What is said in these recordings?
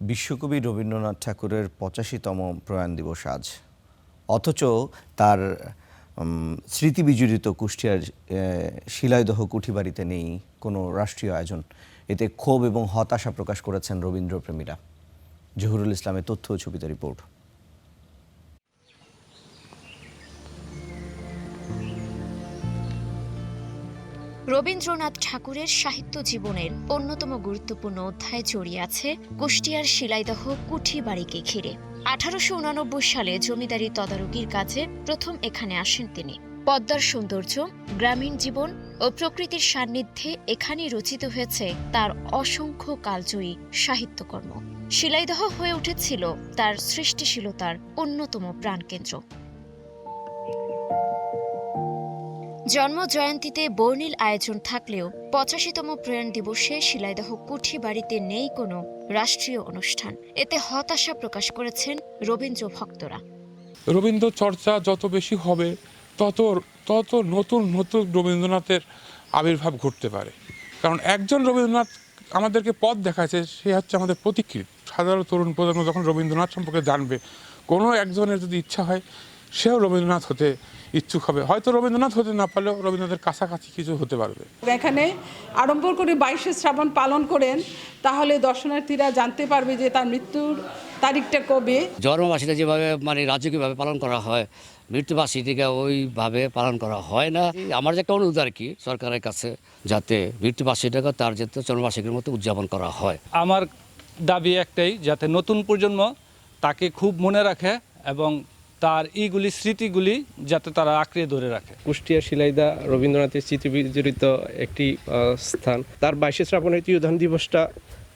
বিশ্বকবি রবীন্দ্রনাথ ঠাকুরের ৮৫তম প্রয়াণ দিবস আজ, অথচ তার স্মৃতিবিজড়িত কুষ্টিয়ার শিলাইদহ কুঠিবাড়িতে নেই কোনো রাষ্ট্রীয় আয়োজন। এতে ক্ষোভ এবং হতাশা প্রকাশ করেছেন রবীন্দ্রপ্রেমীরা। জহুরুল ইসলামের তথ্য ও ছবিতে রিপোর্ট। রবীন্দ্রনাথ ঠাকুরের সাহিত্য জীবনের অন্যতম গুরুত্বপূর্ণ অধ্যায় জড়িয়ে আছে কুষ্টিয়ার শিলাইদহ কুঠিবাড়িকে ঘিরে। ১৮৮৯ সালে জমিদারি তদারকির কাজে প্রথম এখানে আসেন তিনি। পদ্মার সৌন্দর্য, গ্রামীণ জীবন ও প্রকৃতির সান্নিধ্যে এখানেই রচিত হয়েছে তার অসংখ্য কালজয়ী সাহিত্যকর্ম। শিলাইদহ হয়ে উঠেছিল তার সৃষ্টিশীলতার অন্যতম প্রাণকেন্দ্র। জন্ম জয়ন্তীতে বর্ণিল আয়োজন থাকলেও ৮৫তম প্রয়াণ দিবসে শিলাইদহ কুঠিবাড়িতে নেই কোনো রাষ্ট্রীয় অনুষ্ঠান। এতে হতাশা প্রকাশ করেছেন রবীন্দ্র ভক্তরা। রবীন্দ্র চর্চা যত বেশি হবে তত তত নতুন নতুন রবীন্দ্রনাথের আবির্ভাব ঘটতে পারে। কারণ একজন রবীন্দ্রনাথ আমাদেরকে পথ দেখাচ্ছে, সে হচ্ছে আমাদের প্রতিকৃত। সাধারণ তরুণ প্রজন্ম যখন রবীন্দ্রনাথ সম্পর্কে জানবে, কোনো একজনের যদি ইচ্ছা হয় সেও রবীন্দ্রনাথ হতে ইচ্ছুক হবে। হয়তো রবীন্দ্রনাথ হতে না পারলেও রবীন্দ্রনাথের কাছাকাছি কিছু হতে পারবে। এখানে আড়ম্বর করে ২২শে শ্রাবণ পালন করেন, তাহলে দর্শনার্থীরা জানতে পারবে যে তার মৃত্যুর তারিখটা কবে। জন্মবার্ষিকী যেভাবে রাজকীয়ভাবে পালন করা হয়, মৃত্যুবার্ষিকীকে ওইভাবে পালন করা হয় না। আমার যে একটা অনুরোধ আর কি সরকারের কাছে, যাতে মৃত্যুবার্ষিকীকে তার যাতে জন্মবার্ষিকীর মতো উদযাপন করা হয়। আমার দাবি একটাই, যাতে নতুন প্রজন্ম তাকে খুব মনে রাখে এবং তার এইগুলি স্মৃতিগুলি যাতে তারা আঁকড়ে ধরে রাখে। কুষ্টিয়া শিলাইদহ রবীন্দ্রনাথের স্মৃতি বিজড়িত একটি স্থান। তার ২২শে শ্রাবণের তিরোধান দিবসটা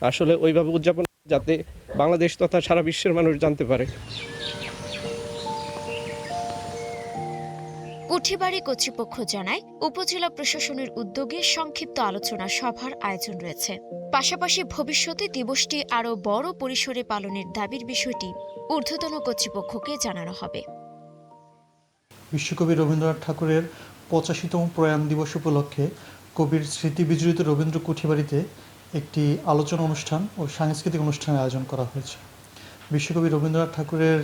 আসলে ওইভাবে উদযাপন যাতে বাংলাদেশ তথা সারা বিশ্বের মানুষ জানতে পারে। কুঠিবাড়ি কর্তৃপক্ষ জানায়, উপজেলা প্রশাসনের উদ্যোগে সংক্ষিপ্ত আলোচনা সভার আয়োজন রয়েছে। পাশাপাশি ভবিষ্যতে দিবসটি আরও বড় পরিসরে পালনের দাবির বিষয়টি ঊর্ধ্বতন কর্তৃপক্ষকে জানানো হবে। বিশ্বকবি রবীন্দ্রনাথ ঠাকুরের ৮৫তম প্রয়াণ দিবস উপলক্ষে কবির স্মৃতি বিজড়িত রবীন্দ্র কুঠিবাড়িতে একটি আলোচনা অনুষ্ঠান ও সাংস্কৃতিক অনুষ্ঠানের আয়োজন করা হয়েছে। বিশ্বকবি রবীন্দ্রনাথ ঠাকুরের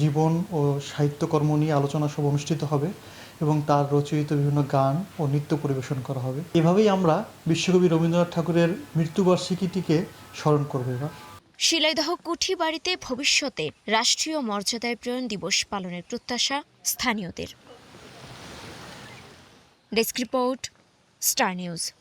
জীবন ও সাহিত্যকর্ম নিয়ে আলোচনা সভা অনুষ্ঠিত হবে এবং তার রচিত বিভিন্ন গান ও নৃত্য পরিবেশন করা হবে। এভাবেই আমরা বিশ্বকবি রবীন্দ্রনাথ ঠাকুরের মৃত্যুবার্ষিকীটিকে স্মরণ করব। এবার শিলাইদহ কুঠিবাড়িতে ভবিষ্যতে রাষ্ট্রীয় মর্যাদায় প্রয়াণ দিবস পালনের প্রত্যাশা স্থানীয়দের। Desk report, star news.